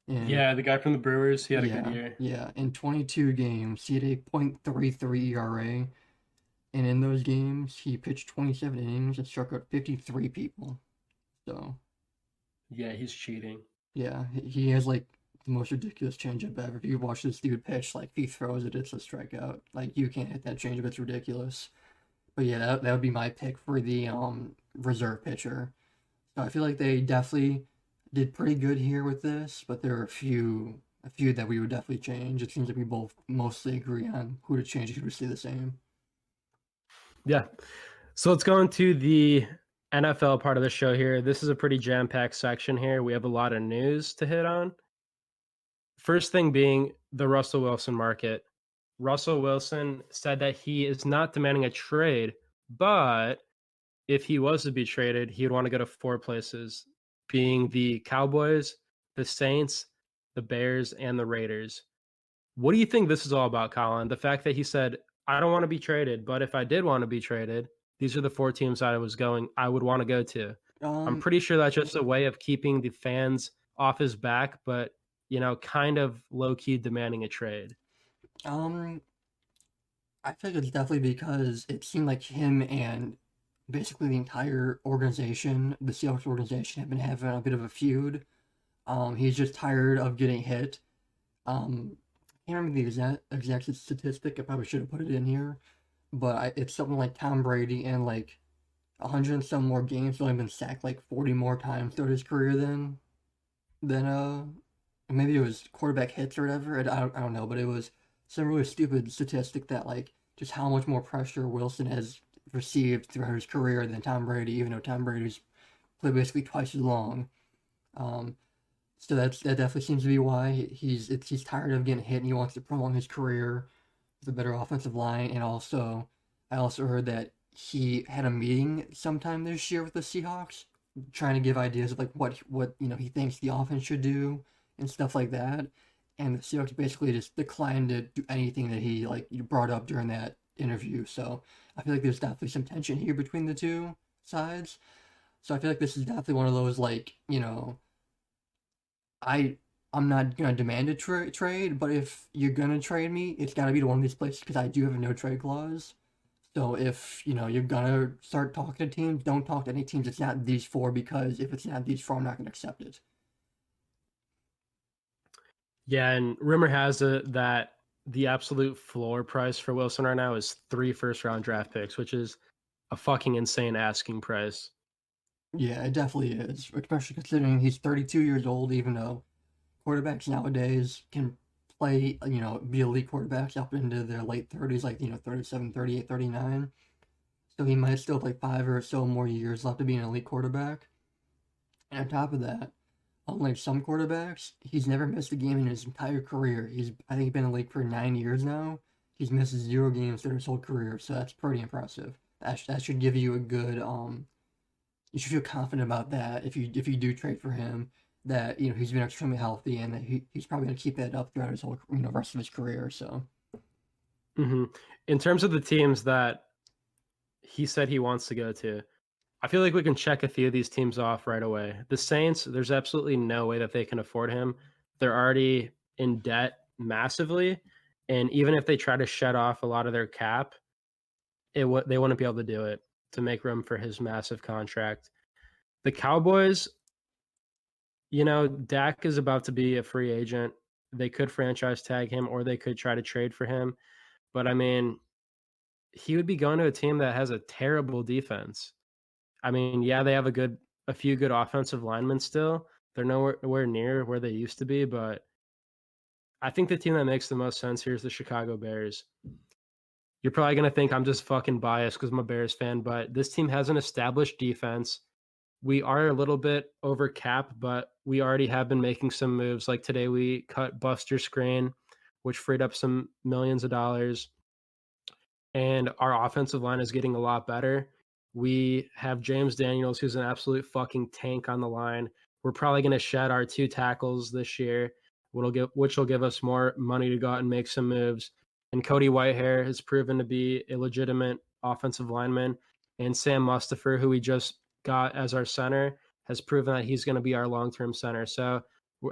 And Yeah, the guy from the Brewers, he had a good yeah, year. yeah. In 22 games, he had a .33 ERA. And in those games, he pitched 27 innings and struck out 53 people. So, Yeah, he's cheating. Yeah, he has like the most ridiculous changeup ever. If you watch this dude pitch, like if he throws it, it's a strikeout. Like you can't hit that changeup, it's ridiculous. But yeah, that would be my pick for the reserve pitcher. So I feel like they definitely did pretty good here with this, but there are a few that we would definitely change. It seems like we both mostly agree on who to change and who to stay the same. Yeah. So let's go into the NFL part of the show here. This is a pretty jam-packed section here. We have a lot of news to hit on. First thing being the Russell Wilson market. Russell Wilson said that he is not demanding a trade, but if he was to be traded, he would want to go to four places, being the Cowboys, the Saints, the Bears, and the Raiders. What do you think this is all about, Colin? The fact that he said, I don't want to be traded, but if I did want to be traded, these are the four teams I would want to go to. I'm Um, pretty sure that's just a way of keeping the fans off his back, but kind of low key demanding a trade. um, I think it's definitely because it seemed like him and basically the entire organization, the Seahawks organization, have been having a bit of a feud. He's just tired of getting hit. I can't remember the exact statistic. I probably should have put it in here, but it's something like Tom Brady and like 100 and some more games. Only been sacked like 40 more times throughout his career than maybe it was quarterback hits or whatever. I don't know, but it was some really stupid statistic that like just how much more pressure Wilson has received throughout his career than Tom Brady, even though Tom Brady's played basically twice as long. Um, so that definitely seems to be why he's tired of getting hit and he wants to prolong his career with a better offensive line. And also, I also heard that he had a meeting sometime this year with the Seahawks, trying to give ideas of like what he thinks the offense should do and stuff like that. And the Seahawks basically just declined to do anything that he like brought up during that interview. So I feel like there's definitely some tension here between the two sides. So I feel like this is definitely one of those like I I'm not gonna demand a trade, but if you're gonna trade me, it's gotta be to one of these places because I do have a no trade clause. So if you're gonna start talking to teams, don't talk to any teams. It's not these four because if it's not these four, I'm not gonna accept it. Yeah, and rumor has it that the absolute floor price for Wilson right now is 3 first-round draft picks, which is a fucking insane asking price. Yeah, it definitely is, especially considering he's 32 years old. Even though quarterbacks nowadays can play, be elite quarterbacks up into their late 30s, like 37, 38, 39. So he might still have like 5 or so more years left to be an elite quarterback. And on top of that, unlike some quarterbacks, he's never missed a game in his entire career. I think, been in the league for 9 years now. He's missed 0 games through his whole career, so that's pretty impressive. That should give you a good You should feel confident about that if you do trade for him. That he's been extremely healthy and that he's probably gonna keep that up throughout his whole rest of his career. So Hmm. In terms of the teams that he said he wants to go to, I feel like we can check a few of these teams off right away. The Saints, there's absolutely no way that they can afford him. They're already in debt massively, and even if they try to shed off a lot of their cap, they wouldn't be able to do it to make room for his massive contract. The Cowboys, Dak is about to be a free agent. They could franchise tag him or they could try to trade for him. But I mean, he would be going to a team that has a terrible defense. I mean, yeah, they have a few good offensive linemen still. They're nowhere near where they used to be, but I think the team that makes the most sense here is the Chicago Bears. You're probably going to think I'm just fucking biased because I'm a Bears fan, but this team has an established defense. We are a little bit over cap, but we already have been making some moves. Like today, we cut Buster Screen, which freed up some millions of dollars. And our offensive line is getting a lot better. We have James Daniels, who's an absolute fucking tank on the line. We're probably going to shed our 2 tackles this year, which will give us more money to go out and make some moves. And Cody Whitehair has proven to be a legitimate offensive lineman. And Sam Mustipher, who we just got as our center, has proven that he's going to be our long-term center. So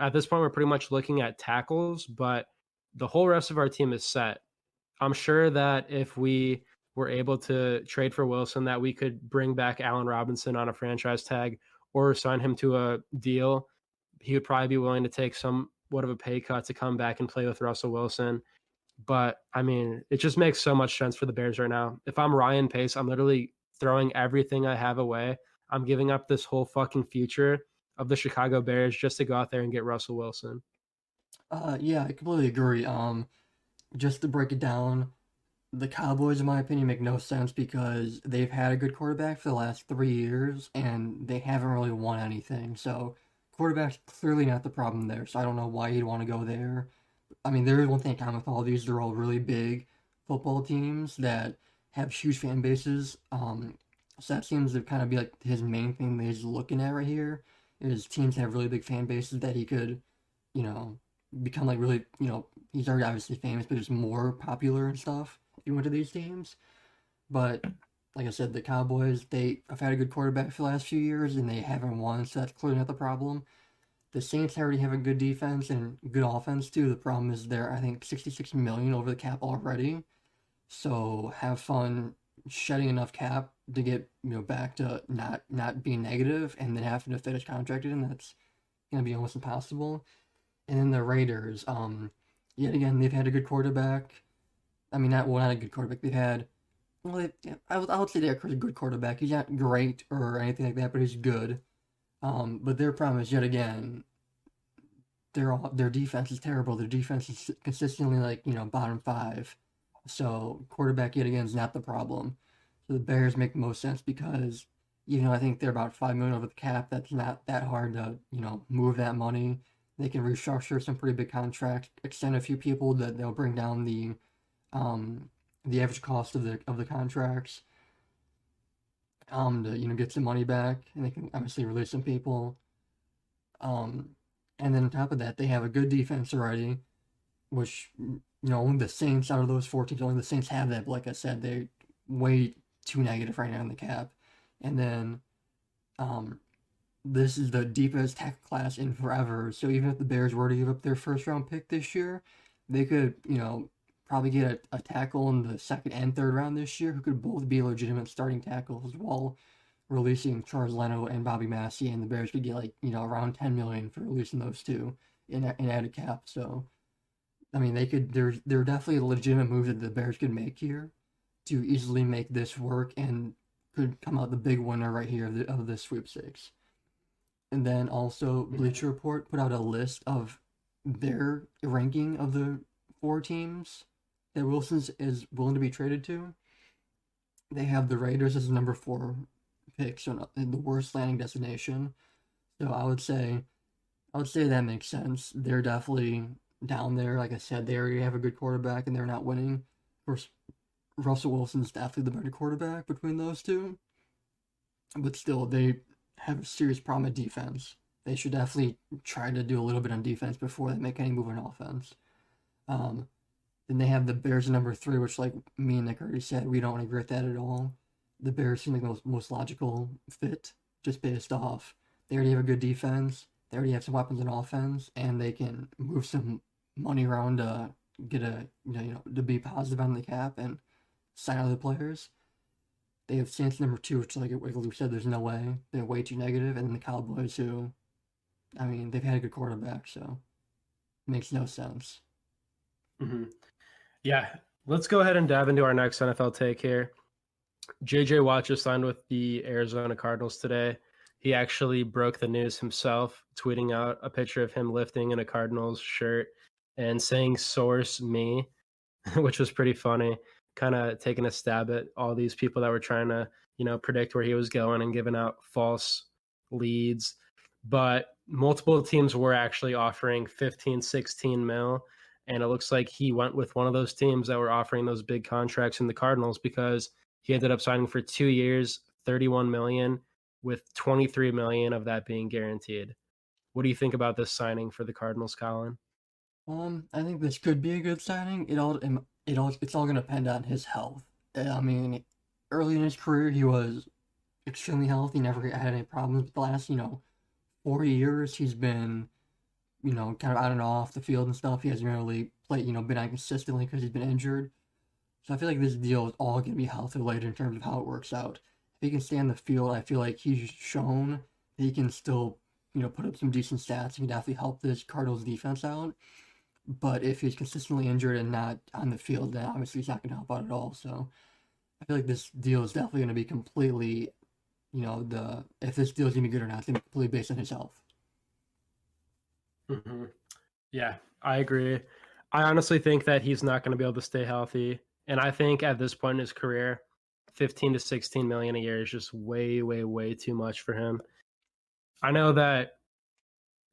at this point, we're pretty much looking at tackles, but the whole rest of our team is set. I'm sure that if we were able to trade for Wilson, that we could bring back Allen Robinson on a franchise tag, or sign him to a deal, he would probably be willing to take somewhat of a pay cut to come back and play with Russell Wilson. But I mean, it just makes so much sense for the Bears right now. If I'm Ryan Pace, I'm literally throwing everything I have away. I'm giving up this whole fucking future of the Chicago Bears just to go out there and get Russell Wilson. Yeah, I completely agree. Just to break it down, the Cowboys, in my opinion, make no sense because they've had a good quarterback for the last 3 years and they haven't really won anything. So, quarterback's clearly not the problem there. So, I don't know why you'd want to go there. I mean, there is one thing in common with all these. They're all really big football teams that have huge fan bases. So that seems to kind of be like his main thing that he's looking at right here is teams that have really big fan bases that he could, you know, become like really, he's already obviously famous, but just more popular and stuff if you went to these teams. But like I said, the Cowboys, they have had a good quarterback for the last few years and they haven't won, so that's clearly not the problem. The Saints already have a good defense and good offense too. The problem is they're, I think, 66 million over the cap already. So have fun shedding enough cap to get back to not being negative and then having to fit his contract in. That's gonna be almost impossible. And then the Raiders, yet again they've had a good quarterback. I mean, not a good quarterback. They've had well, yeah, I would say they're a good quarterback. He's not great or anything like that, but he's good. But their problem is yet again, their defense is terrible. Their defense is consistently like bottom five. So quarterback yet again is not the problem. So the Bears make the most sense because even though I think they're about 5 million over the cap, that's not that hard to move that money. They can restructure some pretty big contracts, extend a few people that they'll bring down the average cost of the contracts to get some money back, and they can obviously release some people. And then on top of that, they have a good defense already, which only the Saints out of those 4 teams, only the Saints have that. But like I said, they're way too negative right now in the cap. And then this is the deepest tackle class in forever. So even if the Bears were to give up their first round pick this year, they could probably get a tackle in the second and third round this year who could both be legitimate starting tackles while releasing Charles Leno and Bobby Massey, and the Bears could get around 10 million for releasing those two in added cap. So I mean, they could. There are definitely legitimate moves that the Bears could make here to easily make this work and could come out the big winner right here of the sweepstakes. And then also Bleacher Report put out a list of their ranking of the 4 teams that Wilson's is willing to be traded to. They have the Raiders as number 4 pick, so in the worst landing destination. So I would say that makes sense. They're definitely down there. Like I said, they already have a good quarterback and they're not winning. Of course, Russell Wilson's definitely the better quarterback between those two. But still, they have a serious problem at defense. They should definitely try to do a little bit on defense before they make any move on offense. Then they have the Bears at number 3, which, like me and Nick already said, we don't agree with that at all. The Bears seem like the most logical fit, just based off they already have a good defense, they already have some weapons on offense, and they can move some money around to get to be positive on the cap and sign other players. They have Saints number 2, which, like we said, there's no way. They're way too negative. And then the Cowboys, who, I mean, they've had a good quarterback, so it makes no sense. Mm-hmm. Yeah, let's go ahead and dive into our next NFL take here. J.J. Watt just signed with the Arizona Cardinals today. He actually broke the news himself, tweeting out a picture of him lifting in a Cardinals shirt and saying "source me," which was pretty funny. Kind of taking a stab at all these people that were trying to, predict where he was going and giving out false leads. But multiple teams were actually offering 15, 16 mil. And it looks like he went with one of those teams that were offering those big contracts in the Cardinals because he ended up signing for 2 years, 31 million, with 23 million of that being guaranteed. What do you think about this signing for the Cardinals, Colin? I think this could be a good signing. It's all going to depend on his health. I mean, early in his career, he was extremely healthy, never had any problems. But the last 4 years, he's been kind of out and off the field and stuff. He hasn't really played, been on consistently because he's been injured. So I feel like this deal is all going to be health related in terms of how it works out. If he can stay on the field, I feel like he's shown he can still, put up some decent stats. He can definitely help this Cardinals defense out. But if he's consistently injured and not on the field, then obviously he's not going to help out at all. So I feel like this deal is definitely going to be completely, if this deal is going to be good or not, it's going to be completely based on his health. Mm-hmm. Yeah, I agree. I honestly think that he's not going to be able to stay healthy. And I think at this point in his career, 15 to 16 million a year is just way, way, way too much for him. I know that,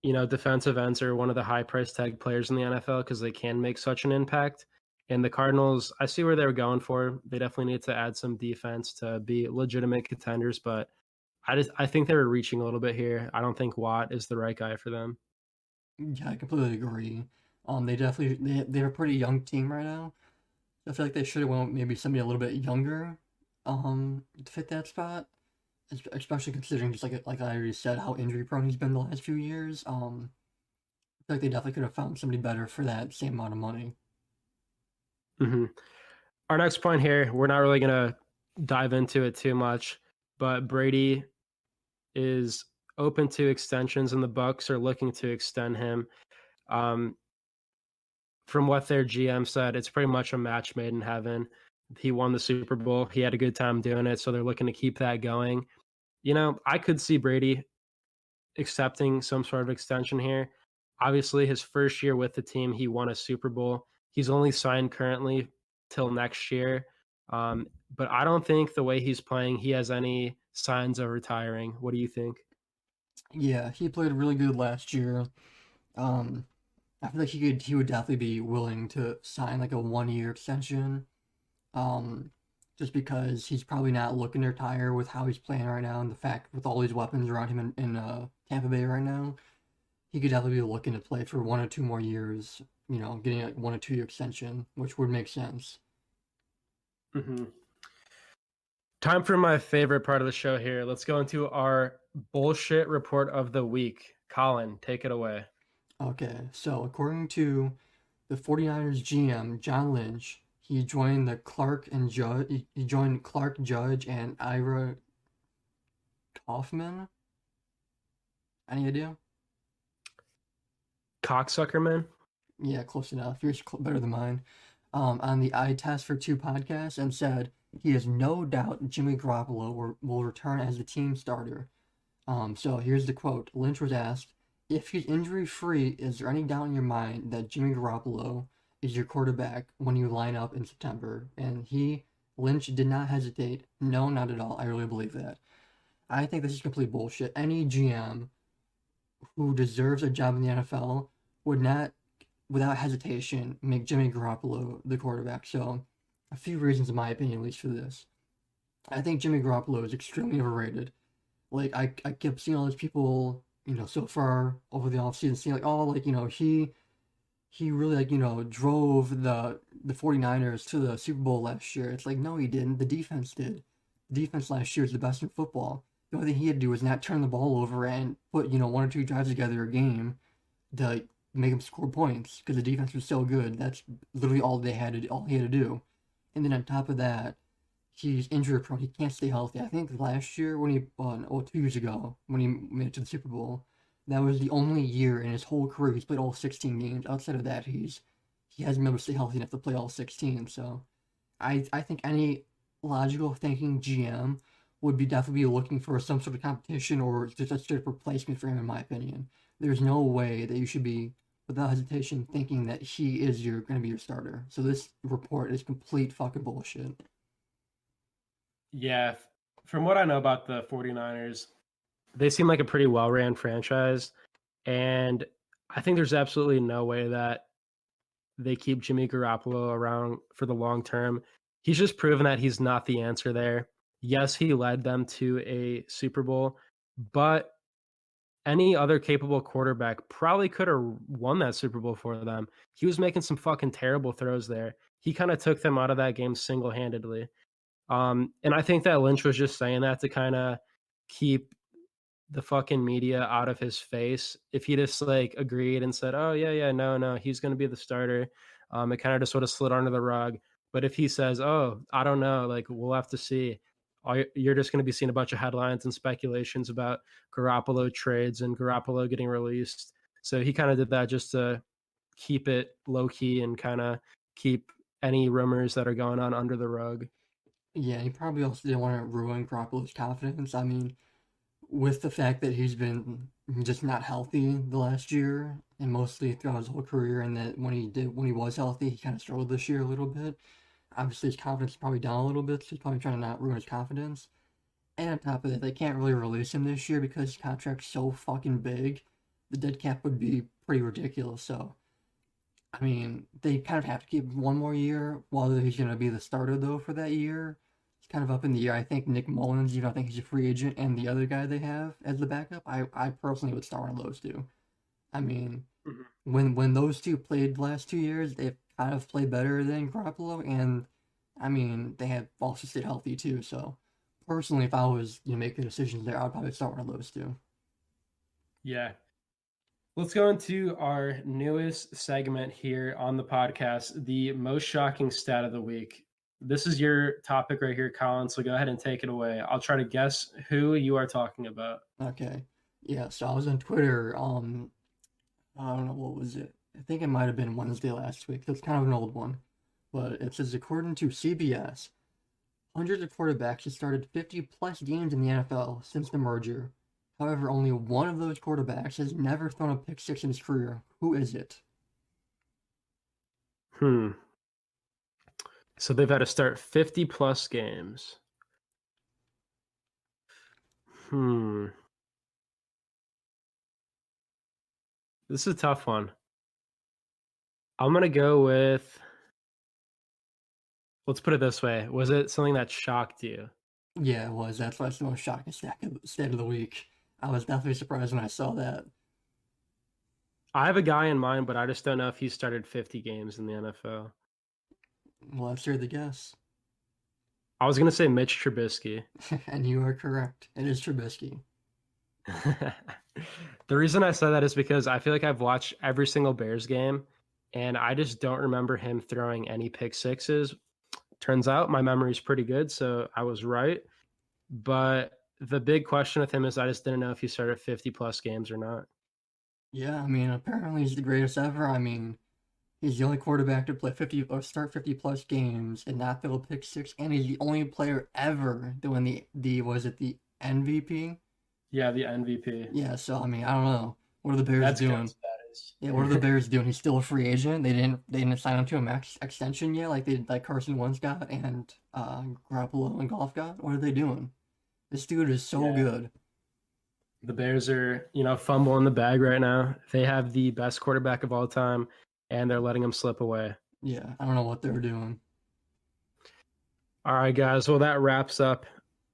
defensive ends are one of the high price tag players in the NFL because they can make such an impact. And the Cardinals, I see where they were going for. They definitely need to add some defense to be legitimate contenders, but I think they were reaching a little bit here. I don't think Watt is the right guy for them. Yeah, I completely agree. They're a pretty young team right now. I feel like they should have went maybe somebody a little bit younger, to fit that spot. Especially considering just like I already said, how injury prone he's been the last few years. I feel like they definitely could have found somebody better for that same amount of money. Mm-hmm. Our next point here, we're not really going to dive into it too much, but Brady is open to extensions, and the Bucks are looking to extend him. Um, from what their GM said, it's pretty much a match made in heaven. He won the Super Bowl. He had a good time doing it, so they're looking to keep that going. I could see Brady accepting some sort of extension here. Obviously, his first year with the team, he won a Super Bowl. He's only signed currently till next year. But I don't think the way he's playing, he has any signs of retiring. What do you think? Yeah, he played really good last year. Um, I feel like he would definitely be willing to sign like a 1 year extension. Um, just because he's probably not looking to retire with how he's playing right now and the fact with all these weapons around him in Tampa Bay right now, he could definitely be looking to play for 1 or 2 more years. Getting like 1 or 2 year extension, which would make sense. Mm-hmm. Time for my favorite part of the show here. Let's go into our bullshit report of the week. Colin, take it away. Okay, so according to the 49ers GM, John Lynch, he joined the Clark and Judge. He joined Clark Judge and Ira Kaufman. Any idea? Cocksucker man. Yeah, close enough. Yours better than mine. On the Eye Test for Two podcast and said he has no doubt Jimmy Garoppolo will return as the team starter. So here's the quote. Lynch was asked, if he's injury free, is there any doubt in your mind that Jimmy Garoppolo is your quarterback when you line up in September? And Lynch did not hesitate. No, not at all. I really believe that. I think this is complete bullshit. Any GM who deserves a job in the NFL would not, without hesitation, make Jimmy Garoppolo the quarterback. So, a few reasons, in my opinion, at least for this. I think Jimmy Garoppolo is extremely overrated. Like, I kept seeing all these people, so far over the offseason, saying, like, oh, like, he really, like, drove the 49ers to the Super Bowl last year. It's like, no, he didn't. The defense did. The defense last year is the best in football. The only thing he had to do was not turn the ball over and put, 1 or 2 drives together a game to make him score points because the defense was so good. That's literally all he had to do. And then on top of that, he's injury prone. He can't stay healthy. I think last year when he, no, 2 years ago when he made it to the Super Bowl, that was the only year in his whole career he's played all 16 games. Outside of that, he hasn't been able to stay healthy enough to play all 16. So I think any logical thinking GM would be definitely looking for some sort of competition or just a straight replacement for him, in my opinion. There's no way that you should be, without hesitation, thinking that he is going to be your starter. So this report is complete fucking bullshit. Yeah, from what I know about the 49ers, they seem like a pretty well-ran franchise, and I think there's absolutely no way that they keep Jimmy Garoppolo around for the long term. He's just proven that he's not the answer there. Yes, he led them to a Super Bowl, but any other capable quarterback probably could have won that Super Bowl for them. He was making some fucking terrible throws there. He kind of took them out of that game single-handedly. And I think that Lynch was just saying that to kind of keep the fucking media out of his face. If he just like agreed and said, "Oh yeah, no, he's going to be the starter," it kind of just sort of slid under the rug. But if he says, "Oh, I don't know, like we'll have to see," you're just going to be seeing a bunch of headlines and speculations about Garoppolo trades and Garoppolo getting released. So he kind of did that just to keep it low key and kind of keep any rumors that are going on under the rug. Yeah, he probably also didn't want to ruin Garoppolo's confidence. I mean, with the fact that he's been just not healthy the last year and mostly throughout his whole career, and that when he was healthy, he kind of struggled this year a little bit. Obviously, his confidence is probably down a little bit, so he's probably trying to not ruin his confidence. And on top of that, they can't really release him this year because his contract's so fucking big. The dead cap would be pretty ridiculous. So, I mean, they kind of have to keep him one more year. Whether he's going to be the starter, though, for that year, it's kind of up in the air. I think Nick Mullins, I think he's a free agent, and the other guy they have as the backup, I personally would start one of those two. I mean, when those two played the last 2 years, they've kind of played better than Garoppolo, and I mean, they have also stayed healthy too. So, personally, if I was making decisions there, I'd probably start one of those two. Yeah. Let's go into our newest segment here on the podcast, the most shocking stat of the week. This is your topic right here, Colin, so go ahead and take it away. I'll try to guess who you are talking about. Okay. Yeah, so I was on Twitter, I don't know, what was it? I think it might have been Wednesday last week. That's kind of an old one. But it says, according to CBS, hundreds of quarterbacks have started 50-plus games in the NFL since the merger. However, only one of those quarterbacks has never thrown a pick six in his career. Who is it? So they've had to start 50-plus games. This is a tough one. I'm going to go with, let's put it this way. Was it something that shocked you? Yeah, it was. That's why it's the most shocking stat of the week. I was definitely surprised when I saw that. I have a guy in mind, but I just don't know if he started 50 games in the NFL. Well, let's hear the guess. I was going to say Mitch Trubisky. And you are correct. It is Trubisky. The reason I said that is because I feel like I've watched every single Bears game, and I just don't remember him throwing any pick sixes. Turns out my memory is pretty good, so I was right. But the big question with him is I just didn't know if he started 50-plus games or not. Yeah, I mean, apparently he's the greatest ever. I mean, he's the only quarterback to play 50 or start 50-plus games and not throw a pick six, and he's the only player ever to win the was it the MVP? Yeah, the MVP. Yeah, so I mean, I don't know. What are the Bears doing? Status. Yeah, what are the Bears doing? He's still a free agent. They didn't sign him to a max extension yet, like Carson Wentz got and Garoppolo and Goff got. What are they doing? This dude is so good. The Bears are, fumbling the bag right now. They have the best quarterback of all time, and they're letting him slip away. Yeah, I don't know what they're doing. All right, guys. Well, that wraps up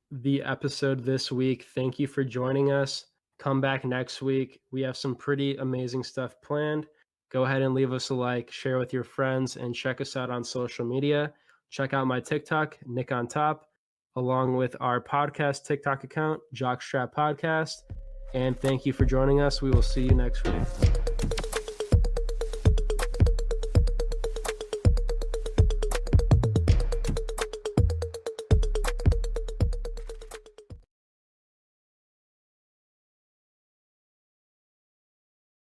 the episode this week. Thank you for joining us. Come back next week. We have some pretty amazing stuff planned. Go ahead and leave us a like, share with your friends, and check us out on social media. Check out my TikTok, Nick on Top, along with our podcast TikTok account, Jockstrap Podcast. And thank you for joining us. We will see you next week.